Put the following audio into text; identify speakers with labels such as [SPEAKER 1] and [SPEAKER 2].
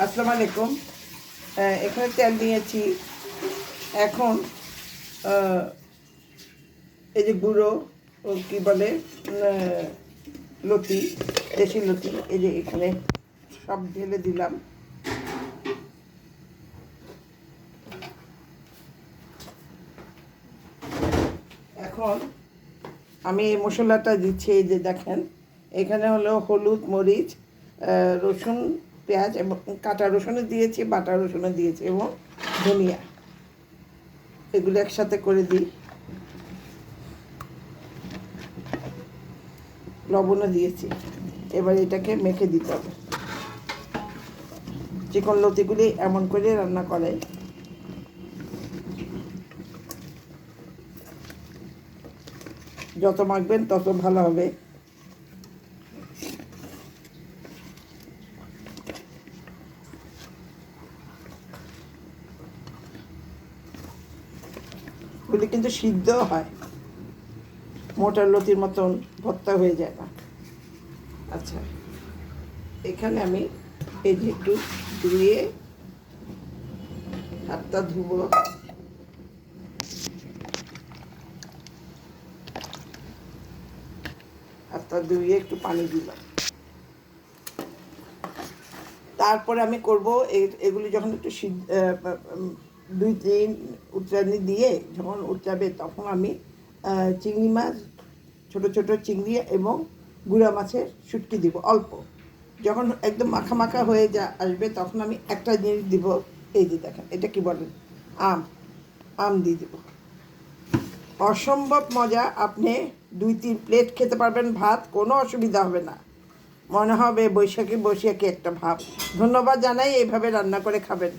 [SPEAKER 1] আসসালামু আলাইকুম। এখানে তেল নিয়েছি। এখন এই যে গুঁড়ো কী বলে লতি, দেশি লতি, এই যে এখানে সব ঢেলে দিলাম। এখন আমি এই মশলাটা দিচ্ছি। এই যে দেখেন, এখানে হলো হলুদ, মরিচ, রসুন, পেঁয়াজ এবং কাঁচা রসুনও দিয়েছি, বাটা রসুনও দিয়েছি এবং ধনিয়া, এগুলো একসাথে করে দিই। লবণও দিয়েছি। এবার এটাকে মেখে দিতে হবে। চিকন লতিগুলি এমন করে রান্না করে, যত মাখবেন তত ভালো হবে। গুলি কিন্তু সিদ্ধ হয়, মোটা লতির মতন ভর্তা হয়ে যায় না। আচ্ছা, এখানে আমি এই যে একটু ধুয়ে হাতটা ধুবো। হাতটা ধুয়ে একটু পানি দিলাম। তারপরে আমি করব এগুলি যখন একটু দুই তিন উচ্চারণি দিয়ে যখন উচ্চাবে, তখন আমি চিংড়ি মাছ, ছোটো ছোটো চিংড়ি এবং গুঁড়া মাছের শুটকি দিব অল্প। যখন একদম মাখা মাখা হয়ে আসবে, তখন আমি একটা জিনিস দিব। এই যে দেখেন, এটা কি বলেন, আম। আম দিয়ে দেবো। অসম্ভব মজা। আপনি 2-3 প্লেট খেতে পারবেন ভাত, কোনো অসুবিধা হবে না। মনে হবে বৈশাখী বৈশাখী একটা ভাব। ধন্যবাদ জানাই, এইভাবে রান্না করে খাবেন।